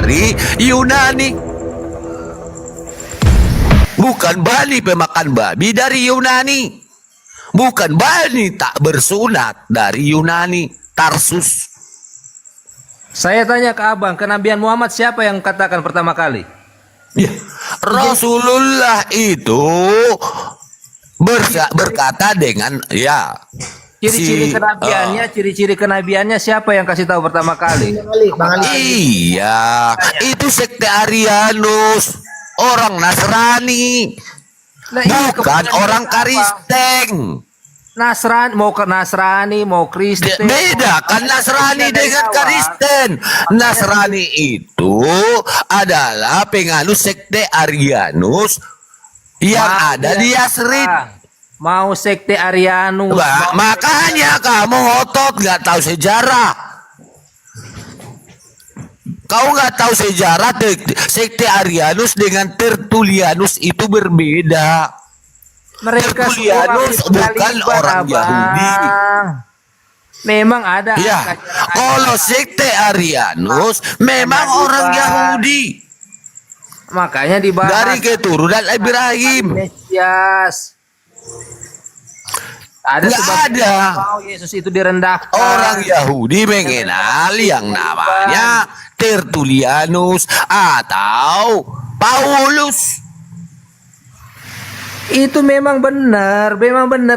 dari Yunani. Bukan Bani pemakan babi dari Yunani. Bukan Bani tak bersunat dari Yunani, Tarsus. Saya tanya ke abang, kenabian Muhammad siapa yang katakan pertama kali? Ya, Rasulullah itu berkata dengan ya Ciri-ciri kenabiannya, ciri-ciri kenabiannya siapa yang kasih tahu pertama kali? iya, itu sekte Arianus, orang Nasrani, Nah, ini bukan orang Kristen. Nasrani, mau ke Nasrani, mau Kristen. Beda kan Nasrani dengan Kristen. Nasrani itu adalah penganut sekte Arianus yang ada di Yasrib. Mau sekte Arianus. Makanya kamu otot nggak tahu sejarah. Kau nggak tahu sejarah. Sekte Arianus dengan Tertullianus itu berbeda. Mereka Tertullianus bukan orang Yahudi. Memang ada. Ya, kalau sekte Arianus memang orang Yahudi. Makanya dibahas Dari keturunan Ibrahim. Mesias. Ada Nggak sebab ada. Yesus itu direndahkan. Orang Yahudi mengenal yang namanya Tertullianus atau Paulus. Itu memang benar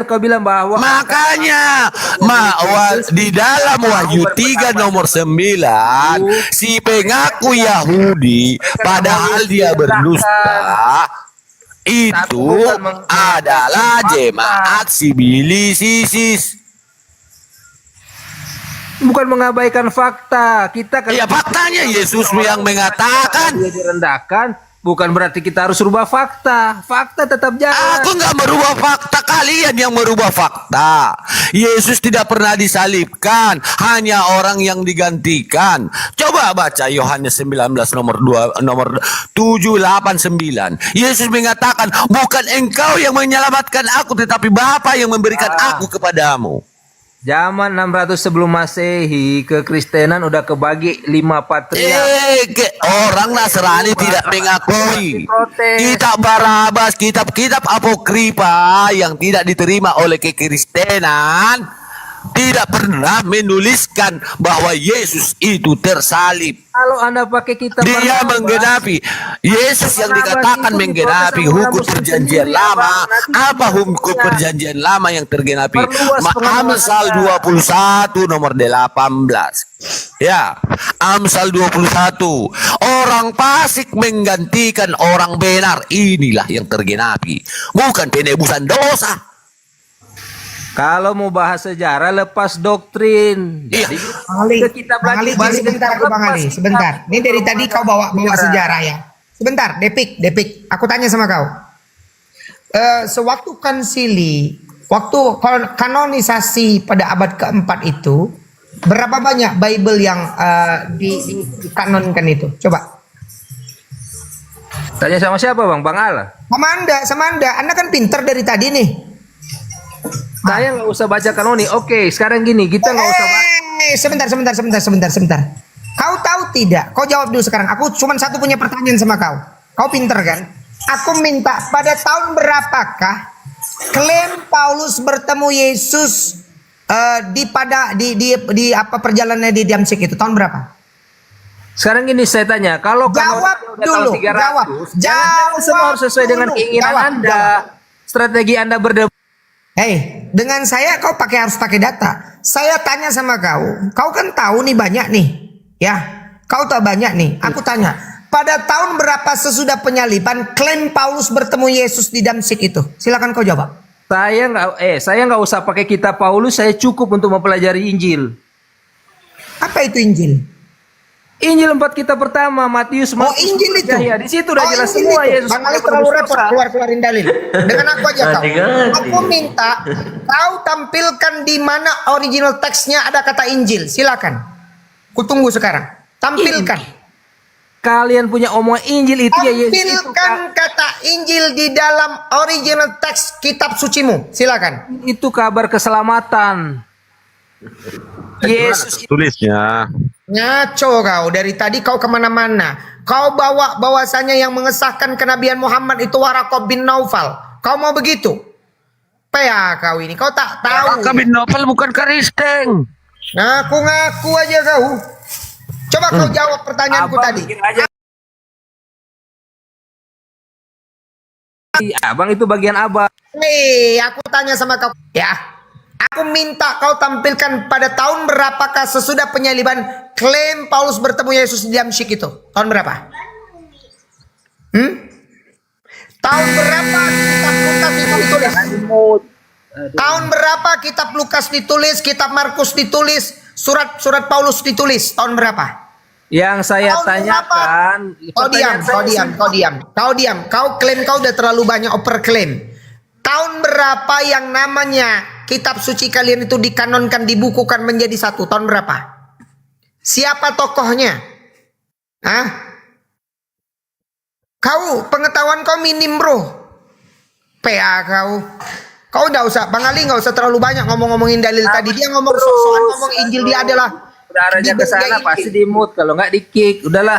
kau bilang bahwa Makanya di dalam Wahyu 3 nomor 9 si pengaku Yahudi padahal dia berdusta itu adalah jemaat Sibilisis. bukan mengabaikan fakta. Kita kan Ya faktanya Yesus yang mengatakan. dia direndahkan, bukan berarti kita harus rubah fakta. Fakta tetap jalan. Aku nggak merubah fakta, kalian yang merubah fakta. Yesus tidak pernah disalibkan, hanya orang yang digantikan. Coba baca Yohanes 19 nomor 789. Yesus mengatakan, bukan engkau yang menyelamatkan aku, tetapi Bapa yang memberikan aku kepadamu. Zaman 600 sebelum Masehi, kekristenan udah kebagi 5 patriark. Orang Nasrani tidak mengakui kitab Barabas, kitab-kitab apokripa yang tidak diterima oleh kekristenan tidak pernah menuliskan bahwa Yesus itu tersalib. Kalau Anda pakai kitab Dia menggenapi Yesus yang dikatakan menggenapi hukum perjanjian lama. Apa hukum perjanjian lama yang tergenapi? Amsal 21 nomor 18. Ya, Amsal 21. Orang fasik menggantikan orang benar. Inilah yang tergenapi. Bukan penebusan dosa. Kalau mau bahas sejarah, lepas doktrin. Iya. Jadi Bang Ali, sebentar aku Bang Ali, sebentar. Ini dari tadi kau bawa sejarah ya. Sebentar, Depik, aku tanya sama kau. Sewaktu konsili, waktu kanonisasi pada abad keempat itu, berapa banyak Bible yang dikanonkan itu? Coba. Tanya sama siapa Bang? Bang Al? Sama Anda. Anda kan pinter dari tadi nih. Saya nggak usah baca kanoni. Oke, sekarang gini, kita nggak usah baca. Sebentar. Kau tahu tidak? Kau jawab dulu sekarang. Aku cuma satu punya pertanyaan sama kau. Kau pinter kan? Aku minta pada tahun berapakah klaim Paulus bertemu Yesus di apa perjalanannya di Damsyik itu? Tahun berapa? Sekarang gini saya tanya, kalau Jawab dulu. Jawab semua harus sesuai dengan keinginan Anda. Strategi Anda berdebat. Dengan saya kau harus pakai data. Saya tanya sama kau kan tahu nih banyak nih, ya. Kau tahu banyak nih. Aku tanya, pada tahun berapa sesudah penyaliban klaim Paulus bertemu Yesus di Damsyik itu? Silakan kau jawab. Saya nggak usah pakai kitab Paulus, saya cukup untuk mempelajari Injil. Apa itu Injil? Injil 4 kitab pertama, Matius, Injil itu. Ya, di situ udah jelas Injil semua itu. Yesus. Bang Ali terlalu repot keluarin dalil. Dengan aku aja kau. Aku minta kau tampilkan di mana original teksnya ada kata Injil. Silakan. Kutunggu sekarang. Tampilkan. Kalian punya omongan Injil itu ya Yesus. Tampilkan kata Injil di dalam original teks kitab sucimu. Silakan. Itu kabar keselamatan. Yesus Tulisnya. Ngaco kau, dari tadi kau kemana-mana. Kau bawa bahwasanya yang mengesahkan kenabian Muhammad itu Waraqah bin Naufal. Kau mau begitu? Pea kau ini, kau tak tahu. Waraqah bin Naufal bukan Kristen. Ngaku-ngaku aja kau. Coba kau jawab pertanyaanku Abang tadi. bikin aja. Abang itu bagian abang. Aku tanya sama kau. Ya, aku minta kau tampilkan pada tahun berapakah sesudah penyaliban klaim Paulus bertemu Yesus di Damsyik itu. Tahun berapa? Tahun berapa kitab Lukas itu ditulis? Tahun berapa kitab Lukas ditulis, kitab Markus ditulis, surat-surat Paulus ditulis? Tahun berapa? Yang saya Tahun tanyakan, Kau diam. Kau klaim kau udah terlalu banyak overklaim. Tahun berapa yang namanya kitab suci kalian itu dikanonkan, dibukukan menjadi satu? Tahun berapa? Siapa tokohnya? Hah? Kau pengetahuan kau minim bro. PA kau. Kau udah usah, Bang Ali nggak usah terlalu banyak ngomongin dalil tadi. Dia ngomong soal ngomong Injil, dia adalah udah arahnya ke sana pasti di mute, kalau nggak di kick. Udahlah.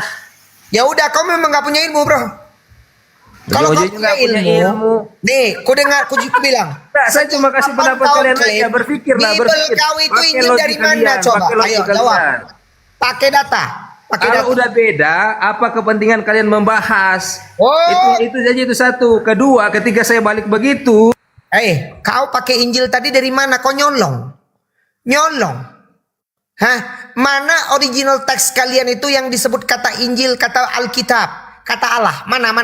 Ya udah, kau memang nggak punya ilmu bro. Kalau kau punya ilmu, nih, kau dengar, kau juga bilang. Nah, saya cuma kasih pendapat kalian aja, berpikirlah, Bible berpikir. kau itu Pakai Injil logika dari mana? kalian, Coba, pakai logika ayo kalian. jawab. Pakai data. Kalau udah beda, apa kepentingan kalian membahas? Oh. Itu saja, itu satu. Kedua, ketika saya balik begitu, Kau pakai Injil tadi dari mana? Kau nyolong. Hah? Mana original teks kalian itu yang disebut kata Injil, kata Alkitab, kata Allah? Mana?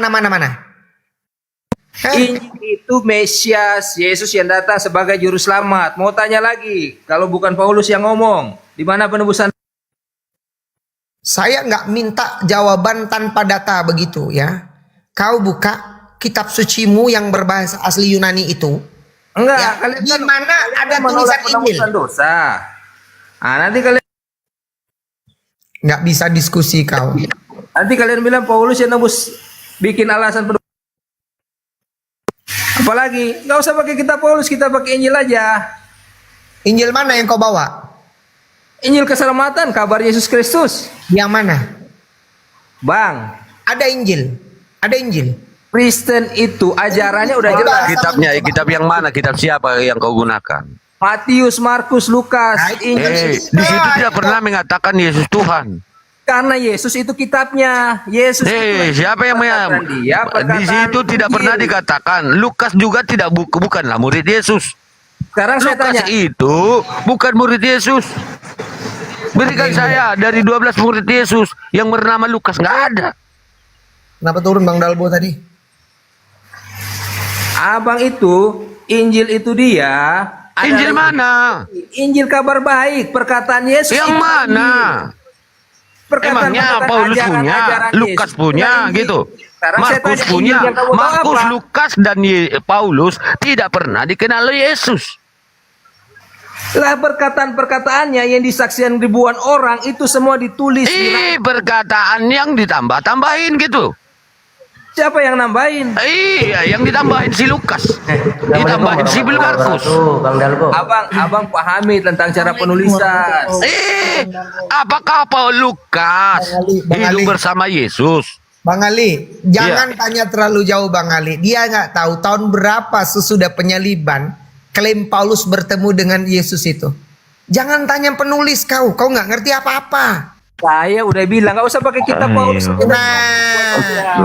Hah? Injil itu Mesias, Yesus yang datang sebagai juru selamat. Mau tanya lagi, kalau bukan Paulus yang ngomong, di mana penebusan? Saya nggak minta jawaban tanpa data begitu ya. Kau buka kitab sucimu yang berbahasa asli Yunani itu. Enggak, Ya, kalian di kan mana ada menolak tulisan Injil? penebusan dosa. Nanti kalian Nggak bisa diskusi kau. bilang Paulus yang nebus, bikin alasan penebusan. Apalagi nggak usah pakai kitab Paulus, kita pakai Injil aja. Injil mana yang kau bawa? Injil keselamatan, kabar Yesus Kristus. Yang mana? Bang, Ada Injil. Kristen itu ajarannya udah jelas. Kitabnya, kitab yang mana? Kitab siapa yang kau gunakan? Matius, Markus, Lukas, Nah, Injil. Di situ tidak pernah mengatakan Yesus Tuhan. Karena Yesus itu kitabnya. Yesus itu Siapa yang perkataan dia, di perkataan situ tidak Injil. pernah dikatakan. Lukas juga tidak bukanlah murid Yesus. Sekarang saya Lukas tanya, itu bukan murid Yesus. Berikan saya dari 12 murid Yesus yang bernama Lukas, nggak ada. Kenapa turun Bang Dalbo tadi? abang itu Injil itu dia. Injil mana? Injil kabar baik, perkataan Yesus. Yang itu mana? Emangnya Paulus punya, Lukas punya gitu. Markus punya, Markus, Lukas dan Paulus tidak pernah dikenal oleh Yesus. Lah perkataan-perkataannya yang disaksikan ribuan orang itu semua ditulis. Perkataan yang ditambah-tambahin gitu. Siapa yang nambahin? Iya, yang ditambahin si Lukas. Ditambahin si Markus. Abang pahami tentang cara penulisan. Apakah Paulus Lukas hidup bersama Yesus? Bang Ali, jangan tanya terlalu jauh Bang Ali. Dia nggak tahu tahun berapa sesudah penyaliban klaim Paulus bertemu dengan Yesus itu. Jangan tanya penulis kau nggak ngerti apa-apa. Saya udah bilang nggak usah pakai kitab Paulus. Nah, itu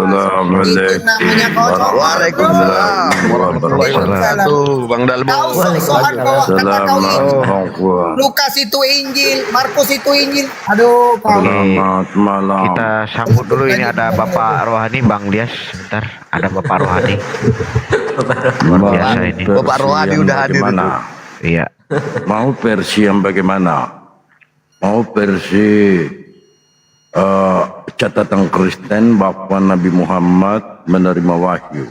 namanya kau. Waalaikumsalam warahmatullahi wabarakatuh. Bang Dalbo. Kau sok-sokan bawa kata kau ini. Lukas itu Injil, Markus itu Injil. Aduh, kau. Kita sambut dulu, ini ada Bapak Rohani, Bang Dias. Bentar, ada Bapak Rohani. Luar biasa ini. Bapak Rohani udah hadir. Iya. Mau versi yang bagaimana? Mau versi catatan Kristen bahwa Nabi Muhammad menerima wahyu.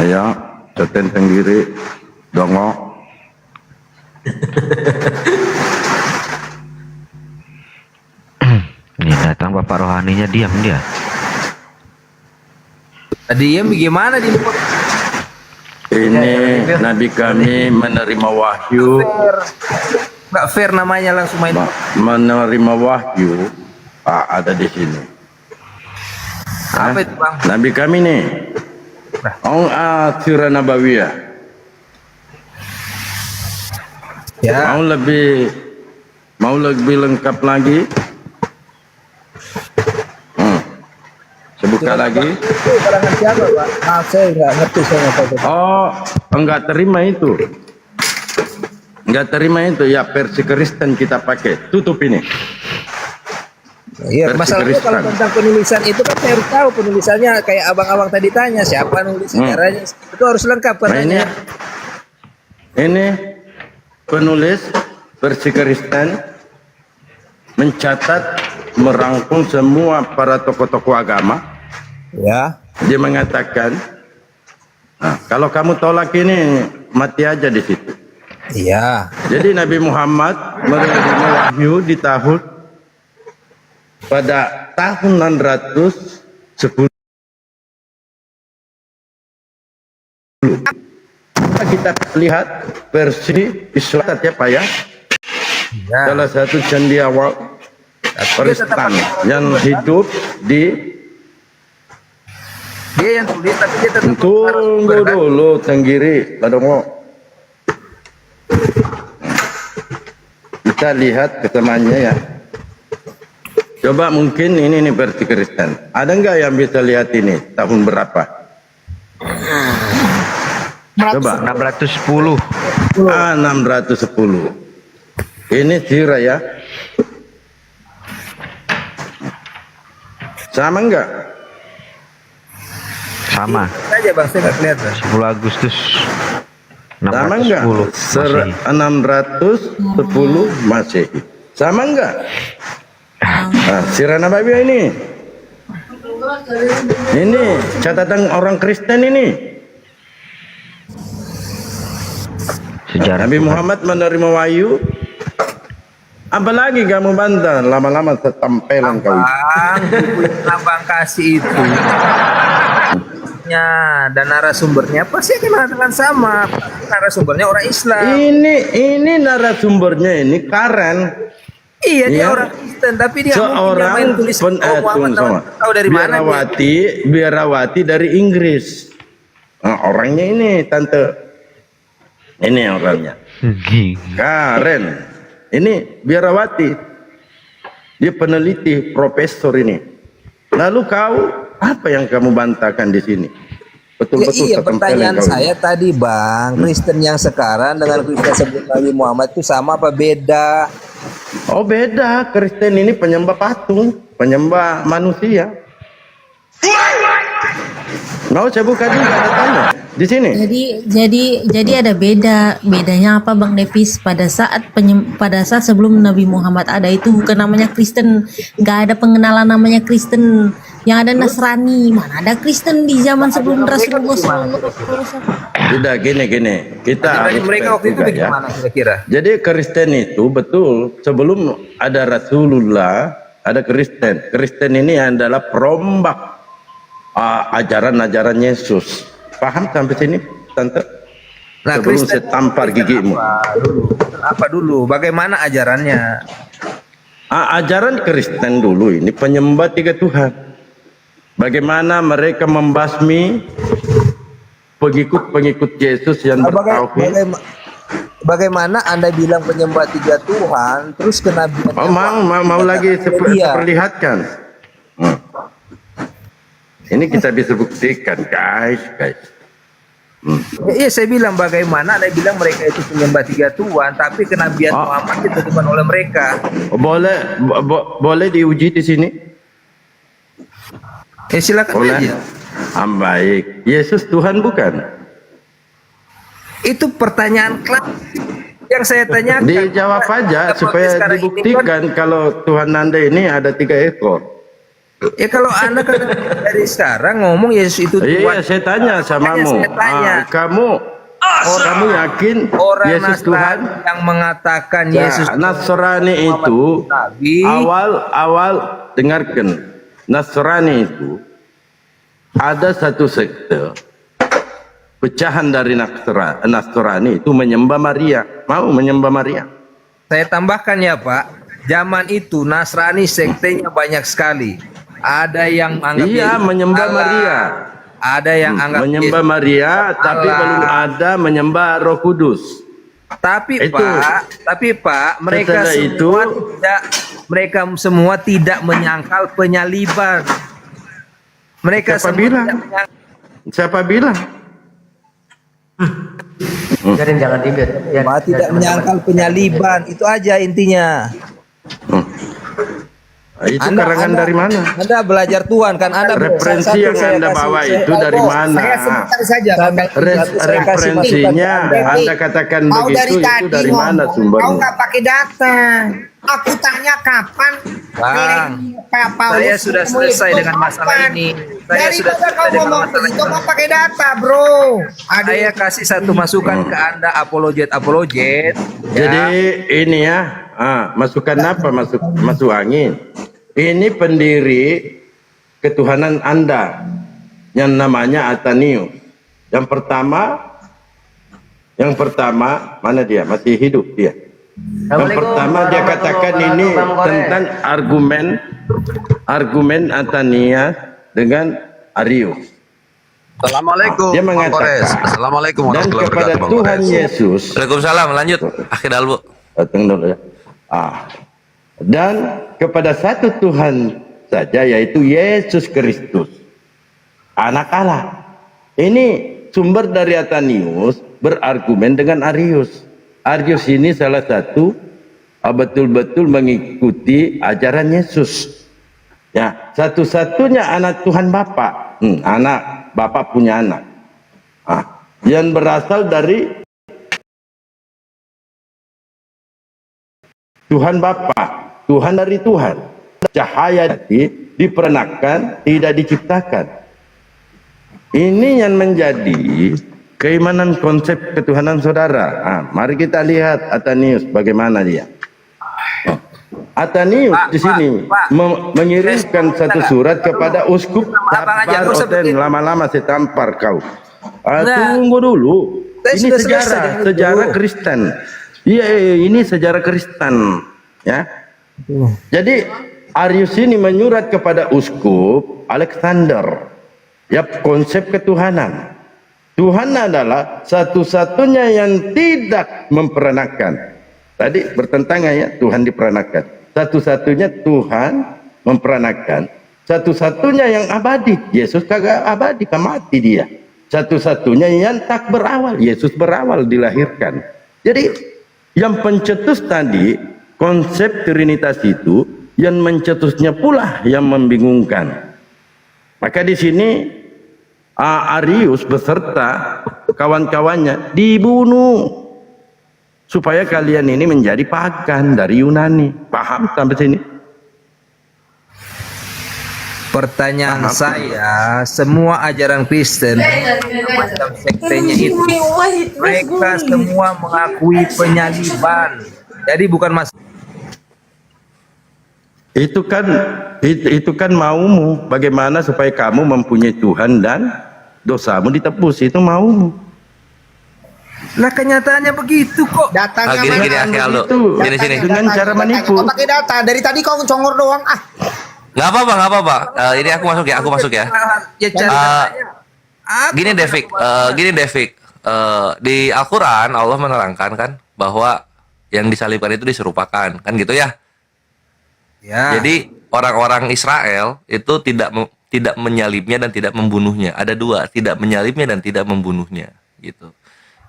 Ayah, catatan diri, dongok. Ini datang Bapak Rohaninya, diam dia. Tadi gimana di Ini Nabi kami menerima wahyu, Nggak fair namanya langsung main. menerima wahyu. Ada di sini. Apa itu bang? Nabi kami nih, Sirah Nabawiyah. Ya. Mau lebih lengkap lagi? Sebuka lagi. Itu karangan siapa pak? Maaf saya nggak ngerti saya apa itu. Oh, enggak terima itu. Enggak terima itu ya, versi Kristen kita pakai. Tutup ini. Iya, Versi masalahnya Kristen. kalau tentang penulisan itu kan saya harus tahu penulisannya, kayak abang-abang tadi tanya siapa nulis sejarahnya, itu harus lengkap Nah, katanya. ini penulis versi Kristen mencatat, merangkum semua para tokoh-tokoh agama. Ya. Dia mengatakan, nah, kalau kamu tolak ini mati aja di situ. Iya. Jadi Nabi Muhammad menerima wahyu di pada tahun 610. Kita lihat versi Islam ya Pak ya. Ya. Salah satu cendekiawan Kristen yang hidup di Dia yang tulis tapi dia tetap tunggu dulu tenggiri Badongo. Kita lihat ketemannya ya. Coba mungkin ini nih versi Kristen. Ada nggak yang bisa lihat ini tahun berapa? Coba 610. 610. Ini sirah ya. Sama enggak? aja Sama. bang, saya nggak kelihatan. 10 Agustus. Sama enggak? 610. 610 Masehi. Sama enggak? Nah, sirah Nabawiyah ini. Ini catatan orang Kristen ini. Sejarah Nabi Muhammad menerima wahyu. Apalagi kamu bantah, lama-lama setampelan kau. Bang, buku yang abang kasih itu dan narasumbernya pasti akan mengatakan sama. Narasumbernya orang Islam. Ini narasumbernya ini Karen. Iya, dia Ya. orang Kristen, tapi dia mungkin dia main Seorang tulis Muhammad tahu dari mana dia? biarawati dari Inggris. Nah, orangnya ini tante. Ini orangnya. Karen. Ini biarawati. Dia peneliti, profesor ini. Lalu kau apa yang kamu bantahkan di sini? Betul-betul Iya, setempelan pertanyaan kau ini. saya tadi bang, Kristen yang sekarang dengan Kristen sebelum Nabi Muhammad itu sama apa beda? Oh beda, Kristen ini penyembah patung, penyembah manusia. Mau saya buka juga datanya di sini. Jadi ada bedanya apa Bang Nevis pada saat sebelum Nabi Muhammad ada itu bukan namanya Kristen, nggak ada pengenalan namanya Kristen, yang ada Nasrani. Mana ada Kristen di zaman sebelum Rasulullah SAW? Sudah gini kita Jadi harus mereka waktu itu juga, ya. bagaimana kira-kira? Jadi Kristen itu betul sebelum ada Rasulullah ada Kristen. Kristen ini adalah perombak ajaran-ajaran Yesus. Paham sampai sini, tante? Nah, Sebelum Kristen saya tampar gigimu. Apa dulu? Bagaimana ajarannya? Ajaran Kristen dulu ini penyembah tiga Tuhan. Bagaimana mereka membasmi pengikut-pengikut Yesus yang bertauhid. Bagaimana Anda bilang penyembah tiga Tuhan, terus kenabian? Oh, mau lagi perlihatkan. Ini kita bisa buktikan, guys. Iya, saya bilang bagaimana Anda bilang mereka itu penyembah tiga Tuhan, tapi kenabian Muhammad ditentukan oleh mereka. Boleh diuji di sini? Silakan Boleh. aja. Baik. Yesus Tuhan bukan? Itu pertanyaan klasik yang saya tanyakan. Dijawab aja supaya dibuktikan kalau Tuhan Anda ini ada 3 ekor. Ya kalau Anda kan dari sekarang ngomong Yesus itu Tuhan. Iya, saya tanya samamu. Saya tanya. Kamu yakin Orang Yesus Nasrani Tuhan? yang mengatakan Nah, Yesus Nasrani itu Nabi. awal dengarkan. Nasrani itu ada satu sekte pecahan dari Nasrani itu menyembah Maria, mau menyembah Maria. Saya tambahkan ya Pak, zaman itu Nasrani sektenya banyak sekali. Ada yang anggap Iya, Yesus menyembah Allah, Maria. ada yang anggap Menyembah Yesus Maria, tapi Allah. belum ada menyembah Roh Kudus. Tapi Itu. Pak, mereka Setelah semua itu- tidak menyangkal penyaliban. Mereka Siapa semua bilang? tidak menyangkal. Siapa bilang? Tidak menyangkal penyaliban, itu aja intinya. Itu karangan dari mana? Anda belajar Tuhan kan? Anda Referensi yang Anda bawa itu dari mana? Saya sebentar saja. Referensinya Anda katakan Kau begitu, itu dari mana ngomong, Kau sumbernya? nggak pakai data. Aku tanya kapan Bang, Pak Paulus saya sudah ketemu selesai itu dengan masalah kapan? ini. Saya sudah Daripada kau selesai dengan ngomong masalah begitu, ini. mau pakai data, bro. Aduh. Saya kasih satu masukan ke Anda apologet. Jadi ini ya, masukan apa? Masuk angin. Ini pendiri ketuhanan Anda yang namanya Atanius. Yang pertama mana dia? Masih hidup dia. Yang pertama dia katakan ini tentang argumen Atanias dengan Arius. Assalamualaikum. Dia Bang mengatakan, Kores. Assalamualaikum dan warahmatullahi kepada wabarakatuh, Bang Tuhan Kores. Yesus. Waalaikumsalam. Lanjut. Akhir dulu. Datang dulu ya. Dan kepada satu Tuhan saja, yaitu Yesus Kristus, Anak Allah. Ini sumber dari Atanius berargumen dengan Arius. Arius ini salah satu betul-betul mengikuti ajaran Yesus. Ya, satu-satunya anak Tuhan Bapa. Anak Bapa punya anak. Yang berasal dari Tuhan Bapa, Tuhan dari Tuhan. Cahaya diperanakan, tidak diciptakan. Ini yang menjadi keimanan konsep ketuhanan saudara. Mari kita lihat Atanius bagaimana dia. Atanius di sini mengirimkan satu surat kepada uskup Tampar Oten. Lama-lama saya tampar kau. Tunggu dulu. Ini sejarah Kristen. Iya, ini sejarah Kristen, ya. Jadi Arius ini menyurat kepada uskup Alexander. Ya, konsep ketuhanan. Tuhan adalah satu-satunya yang tidak memperanakan. Tadi bertentangan ya, Tuhan diperanakan. Satu-satunya Tuhan memperanakan. Satu-satunya yang abadi. Yesus kagak abadi, mati dia. Satu-satunya yang tak berawal. Yesus berawal, dilahirkan. Jadi yang pencetus tadi, konsep Trinitas itu, yang mencetusnya pula yang membingungkan. Maka di sini Arius beserta kawan-kawannya dibunuh supaya kalian ini menjadi pagan dari Yunani. Paham sampai sini? Pertanyaan saya, semua ajaran Kristen macam sektenya itu, mereka semua mengakui penyaliban. Jadi bukan Itu kan maumu. Bagaimana supaya kamu mempunyai Tuhan dan dosamu ditebus, itu maumu. Nah, kenyataannya begitu kok. Datanya Gini, mana? Akhil, Aldo. Itu Sini. dengan cara menipu. Kau pakai data. Dari tadi kau congor doang. Nggak apa-apa. Ini aku masuk ya. Ya cari Gini Devik, di Al-Quran Allah menerangkan kan bahwa yang disalibkan itu diserupakan, kan gitu ya. Ya. Jadi orang-orang Israel itu tidak menyalibnya dan tidak membunuhnya. Ada dua, tidak menyalibnya dan tidak membunuhnya, gitu.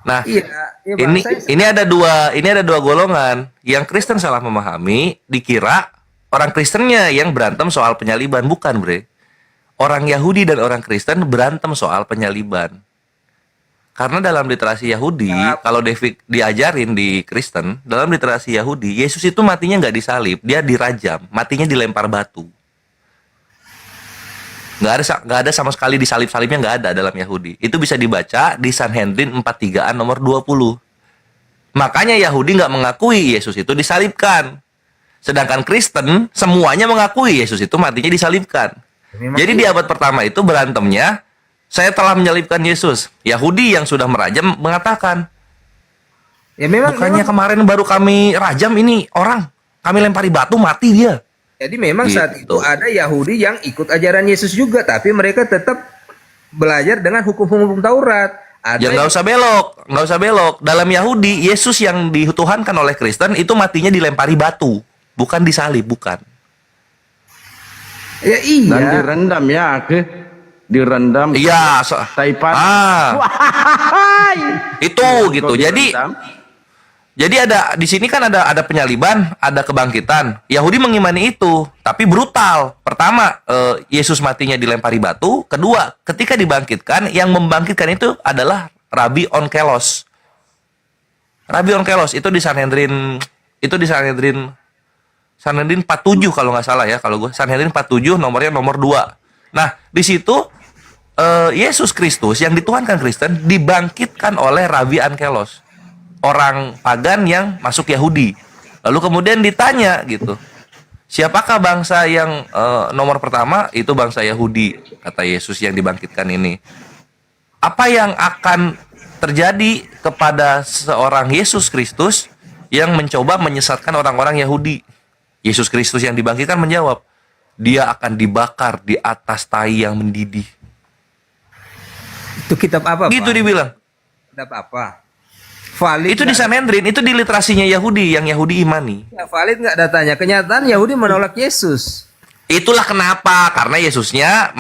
Nah, Iya, Bang, ini ada dua golongan. Yang Kristen salah memahami, dikira orang Kristennya yang berantem soal penyaliban, bukan, Bre. Orang Yahudi dan orang Kristen berantem soal penyaliban. Karena dalam literasi Yahudi, kalau Devik diajarin di Kristen, dalam literasi Yahudi, Yesus itu matinya nggak disalib, dia dirajam, matinya dilempar batu. Nggak ada sama sekali disalib-salibnya, nggak ada dalam Yahudi. Itu bisa dibaca di Sanhedrin 43-an nomor 20. Makanya Yahudi nggak mengakui Yesus itu disalibkan. Sedangkan Kristen semuanya mengakui Yesus itu matinya disalibkan. Jadi di abad pertama itu berantemnya saya telah menyalibkan Yesus. Yahudi yang sudah merajam mengatakan, Ya memang, bukannya kemarin baru kami rajam ini orang, kami lempari batu mati dia. jadi memang saat Gitu. itu ada Yahudi yang ikut ajaran Yesus juga, tapi mereka tetap belajar dengan hukum-hukum Taurat. Ada Ya nggak usah belok, nggak usah belok. Dalam Yahudi, Yesus yang dituhankan oleh Kristen itu matinya dilempari batu, bukan disalib, bukan. ya Dan iya. direndam ya, direndam. Iya, Taipan. itu gitu. Jadi ada di sini kan ada penyaliban, ada kebangkitan. Yahudi mengimani itu, tapi brutal. Pertama, Yesus matinya dilempari batu. Kedua, ketika dibangkitkan, yang membangkitkan itu adalah Rabi Onkelos. Rabi Onkelos itu di Sanhedrin 47 kalau nggak salah ya, kalau gue Sanhedrin 47 nomornya nomor 2. Nah, di situ Yesus Kristus yang dituhankan Kristen dibangkitkan oleh Rabi Onkelos, orang pagan yang masuk Yahudi. Lalu kemudian ditanya gitu, siapakah bangsa yang nomor pertama? Itu bangsa Yahudi, kata Yesus yang dibangkitkan ini. Apa yang akan terjadi kepada seorang Yesus Kristus yang mencoba menyesatkan orang-orang Yahudi? Yesus Kristus yang dibangkitkan menjawab, dia akan dibakar di atas tai yang mendidih. Itu kitab apa, Gitu Pak? dibilang. Kitab apa? Valid Itu di nggak? Sanhedrin, itu di literasinya Yahudi, yang Yahudi imani. Valid nggak datanya? Kenyataan Yahudi menolak Yesus. Itulah kenapa, karena Yesusnya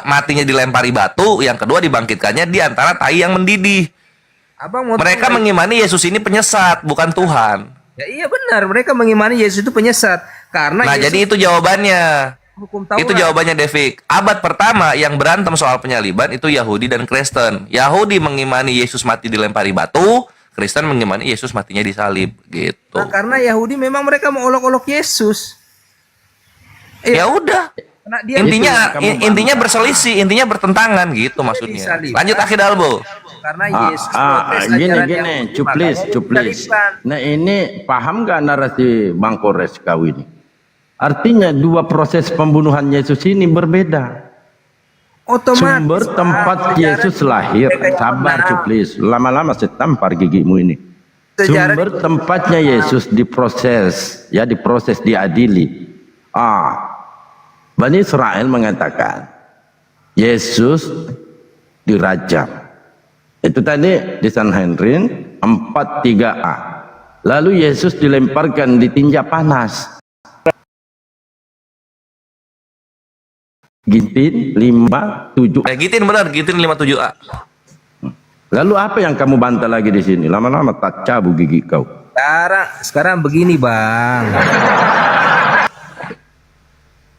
matinya dilempari batu, yang kedua dibangkitkannya di antara tai yang mendidih. Abang mau Mereka tahu nggak? mengimani Yesus ini penyesat, bukan Tuhan. Ya iya benar, mereka mengimani Yesus itu penyesat karena Nah, Yesus jadi itu jawabannya. hukum Taurat. Itu jawabannya, Devik. Abad pertama yang berantem soal penyaliban itu Yahudi dan Kristen. Yahudi mengimani Yesus mati dilempari batu, Kristen mengimani Yesus matinya disalib, gitu. Nah, karena Yahudi memang mereka mau olok-olok Yesus. Ya udah. Karena dia Intinya berselisih, intinya bertentangan gitu maksudnya. disalib. Lanjut Akhil Dalbo. karena Yesus protes Gini, ajaran gini, Yahudi, cuplis, makanya cuplis. disalibkan. Nah ini paham nggak narasi Bang Kores kau ini? Artinya dua proses pembunuhan Yesus ini berbeda. Otomatis Sumber Pak, tempat sejarah Yesus lahir. mereka yang Sabar benar. cuplis, lama-lama saya tampar gigimu ini. Sejarah Sumber tempatnya Yesus diproses, ya diproses, diadili. Bani Israel mengatakan Yesus dirajam. Itu tadi di Sanhedrin 43a. Lalu Yesus dilemparkan di tinja panas. Gintin 57. Gitin benar, Gitin 57A. Lalu apa yang kamu bantah lagi di sini? Lama-lama tak cabut gigi kau. Sekarang begini Bang.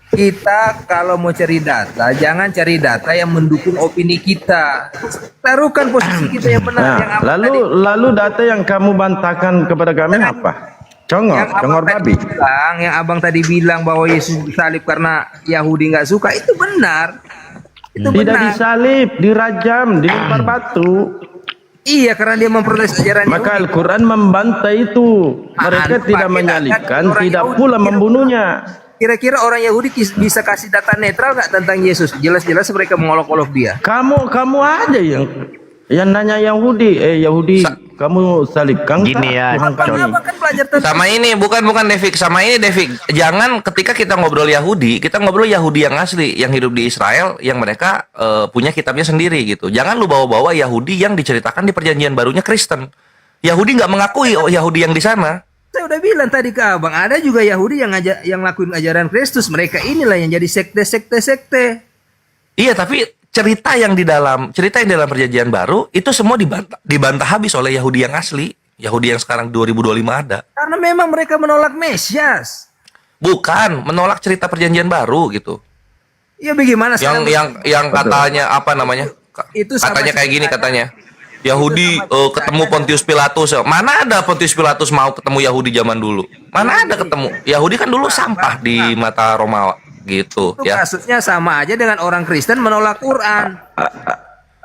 Kita kalau mau cari data, jangan cari data yang mendukung opini kita. Taruhkan posisi kita yang benar. Nah, yang apa lalu data yang kamu bantahkan kepada kami apa? Congor babi. yang abang tadi bilang bahwa Yesus disalib karena Yahudi nggak suka, itu benar. Itu Tidak benar. disalib, dirajam, dilempar batu. Iya, karena dia memprotes ajaran Maka Yahudi. Al-Quran membantah itu. Mereka Pak, tidak kita menyalibkan, orang tidak Yahudi pula kira- membunuhnya. Kira-kira orang Yahudi bisa kasih data netral nggak tentang Yesus? Jelas-jelas mereka mengolok-olok dia. Kamu aja yang nanya Yahudi, kamu salibkan Gini ya, Tuhan kami. Abang kan belajar tentang Sama ini bukan Devik, sama ini Devik. Jangan ketika kita ngobrol Yahudi, kita ngobrol Yahudi yang asli, yang hidup di Israel, yang mereka punya kitabnya sendiri gitu. Jangan lu bawa-bawa Yahudi yang diceritakan di Perjanjian Barunya Kristen. Yahudi nggak mengakui Yahudi yang di sana. Saya udah bilang tadi ke abang, ada juga Yahudi yang lakuin ajaran Kristus. Mereka inilah yang jadi sekte. Iya, tapi cerita yang di dalam Perjanjian Baru itu semua dibantah habis oleh Yahudi yang asli, Yahudi yang sekarang 2025 ada. Karena memang mereka menolak Mesias. Bukan menolak cerita Perjanjian Baru gitu. Ya bagaimana sekarang? Yang katanya apa namanya? Itu sama Katanya kayak gini ceritanya. katanya. Yahudi ketemu Pontius Pilatus. Mana ada Pontius Pilatus mau ketemu Yahudi zaman dulu? Mana ada ketemu? Yahudi kan dulu sampah di mata Romawa gitu Itu ya. kasusnya sama aja dengan orang Kristen menolak Quran.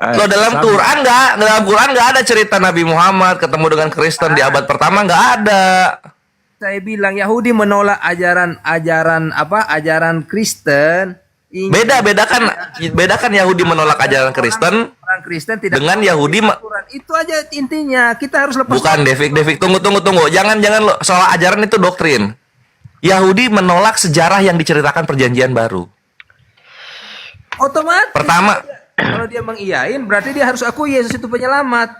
Lo dalam Quran nggak ada cerita Nabi Muhammad ketemu dengan Kristen di abad pertama, nggak ada. Saya bilang Yahudi menolak ajaran Kristen Bedakan Yahudi menolak ajaran Kristen Orang Kristen tidak dengan mau Yahudi aturan. Itu aja intinya. Kita harus lepas. bukan Devik, tunggu. Jangan lo soal ajaran itu doktrin. Yahudi menolak sejarah yang diceritakan perjanjian baru. Otomatis. Pertama, Kalau dia mengiyain, berarti dia harus akui Yesus itu penyelamat.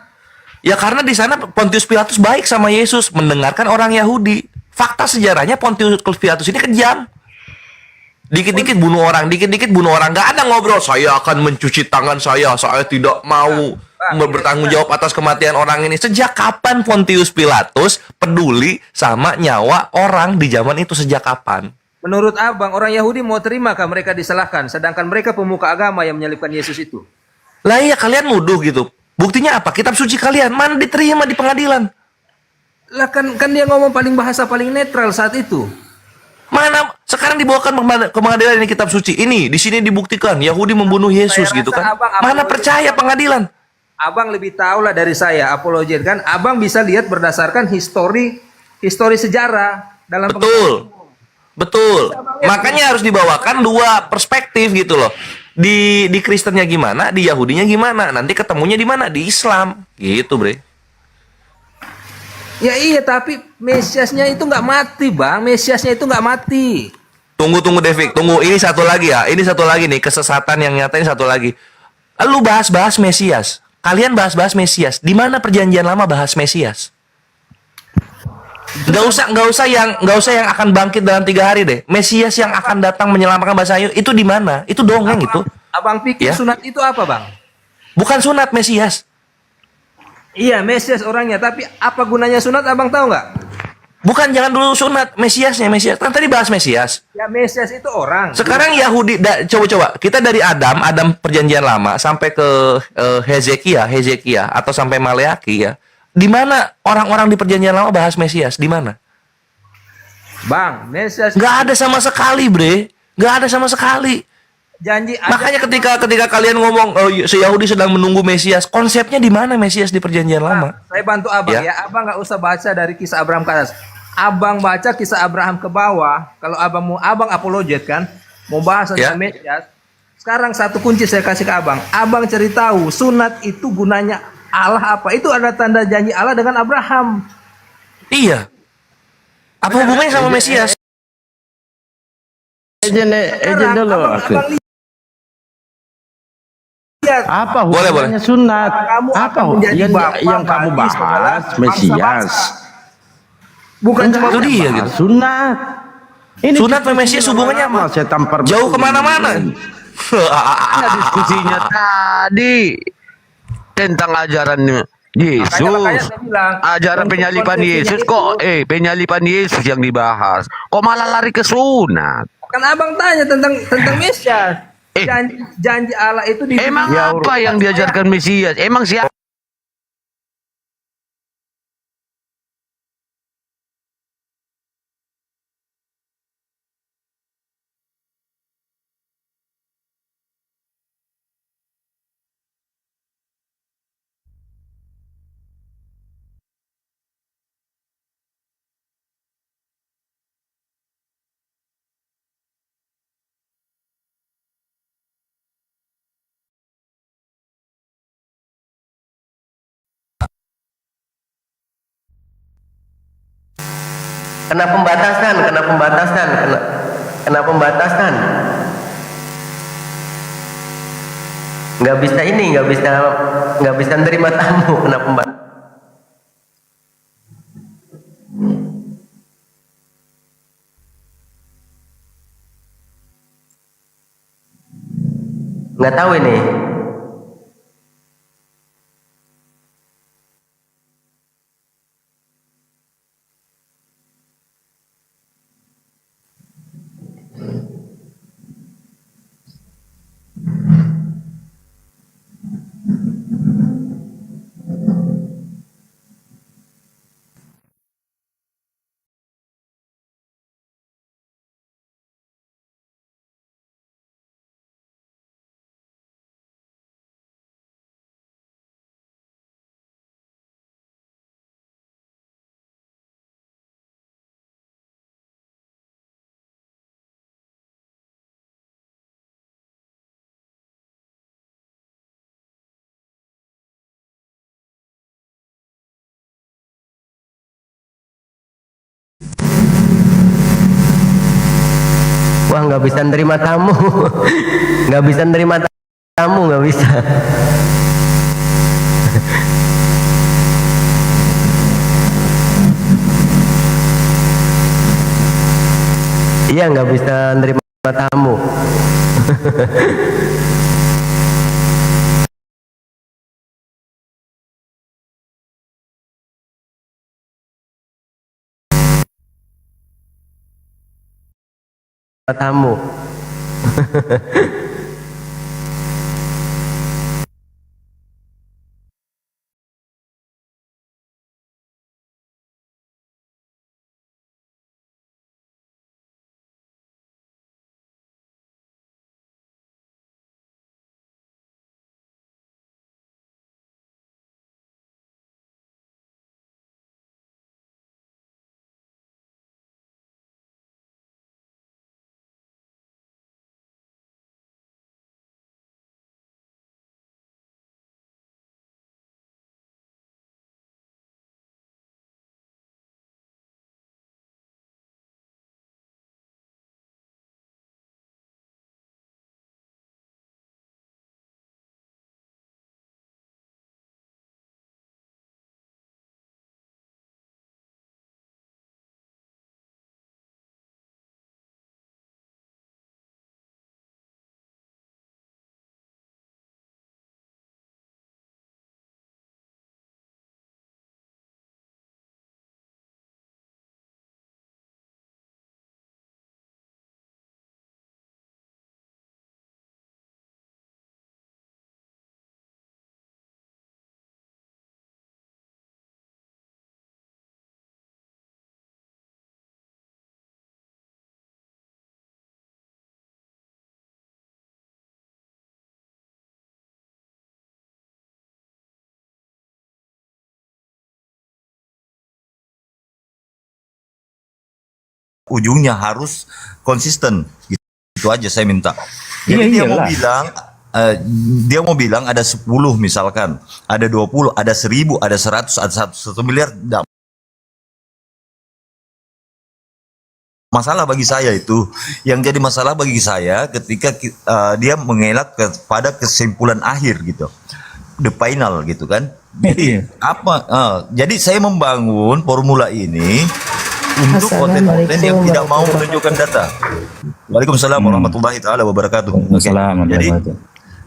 ya karena di sana Pontius Pilatus baik sama Yesus, mendengarkan orang Yahudi. Fakta sejarahnya Pontius Pilatus ini kejam. Dikit-dikit bunuh orang. Nggak ada ngobrol, saya akan mencuci tangan saya tidak mau bertanggung jawab atas kematian orang ini. Sejak kapan Pontius Pilatus peduli sama nyawa orang di zaman itu? Sejak kapan? Menurut abang, orang Yahudi mau terimakah mereka disalahkan, sedangkan mereka pemuka agama yang menyalibkan Yesus itu? Lah iya, kalian nuduh gitu. Buktinya apa? Kitab suci kalian mana diterima di pengadilan? Lah kan dia ngomong bahasa paling netral saat itu. Mana sekarang dibawakan ke pengadilan ini kitab suci. Ini di sini dibuktikan Yahudi membunuh Yesus Saya gitu rasa kan. abang Mana apologet. percaya pengadilan? Abang lebih tahu lah dari saya, apologet kan. Abang bisa lihat berdasarkan histori sejarah dalam Betul. Makanya harus dibawakan dua perspektif gitu loh. Di Kristennya gimana, di Yahudinya gimana. Nanti ketemunya di mana? Di Islam. Gitu, Bre. Ya iya, tapi Mesiasnya itu nggak mati, Bang. Mesiasnya itu nggak mati. Tunggu Devik, tunggu. Ini satu lagi ya. Ini satu lagi nih kesesatan yang nyata, ini satu lagi. Lu bahas Mesias. Kalian bahas Mesias. Di mana perjanjian lama bahas Mesias? Gak usah yang akan bangkit dalam 3 hari deh. Mesias yang akan datang menyelamatkan bangsa itu di mana? Itu dongeng itu. Abang pikir Ya. sunat itu apa, Bang? Bukan sunat Mesias. Iya, Mesias orangnya, tapi apa gunanya sunat, Abang tahu nggak? Bukan, jangan dulu sunat Mesiasnya. Kan tadi bahas Mesias. Ya, Mesias itu orang. Sekarang Yahudi coba kita dari Adam perjanjian lama sampai ke Hezekia atau sampai Maleaki ya. Di mana orang-orang di perjanjian lama bahas Mesias? Di mana? Bang, Mesias Nggak ada sama sekali, Bre. Nggak ada sama sekali. janji ada. Makanya ketika kalian ngomong Yahudi sedang menunggu Mesias, konsepnya di mana Mesias di perjanjian lama? Saya bantu Abang Ya. ya. Abang nggak usah baca dari kisah Abraham ke atas. Abang baca kisah Abraham ke bawah. Kalau Abang apologet kan, mau bahas tentang Ya. Mesias. Sekarang satu kunci saya kasih ke Abang. Abang ceritahu sunat itu gunanya Allah apa? Itu ada tanda janji Allah dengan Abraham. Iya. Apa hubungannya sama Mesias? Ejen dulu. Abang lihat. Apa Boleh. hubungannya sunat? Kamu Apa akan menjadi yang bapak kamu bagi bahas saudara Mesias? bangsa-bangsa. Bukan cuma Itu dia gitu. Sunat. Ini Sunat sama Mesias hubungannya apa? Saya tampar Jauh betul. kemana-mana. Ada diskusinya tadi tentang ajaran Yesus. Makanya saya bilang, Ajaran untuk penyaliban konsepsinya Yesus itu, kok penyaliban Yesus yang dibahas. Kok malah lari ke sunat? kan Abang tanya tentang Mesias. Eh. Janji Allah itu di Emang apa yang diajarkan Mesias? Emang siapa? Kena pembatasan. Nggak bisa nerima tamu, kena pembatasan. Nggak tahu ini. Wah, nggak bisa nerima tamu. Nggak bisa nerima tamu, nggak bisa. Iya, nggak bisa nerima tamu. Tamu. Ujungnya harus konsisten. Itu aja saya minta. Jadi dia mau bilang ada 10 misalkan, ada 20, ada 1000, ada 100, ada 1 miliar. Tidak masalah bagi saya itu. Yang jadi masalah bagi saya ketika dia mengelak kepada kesimpulan akhir gitu, the final gitu kan. Jadi jadi saya membangun formula ini untuk konten-konten yang tidak mau menunjukkan data. Waalaikumsalam warahmatullahi taala wabarakatuh.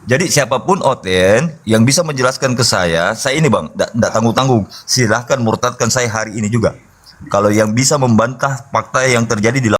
Jadi siapapun Oten yang bisa menjelaskan ke saya ini bang, tidak tanggung-tanggung. Silahkan murtadkan saya hari ini juga. Kalau yang bisa membantah fakta yang terjadi di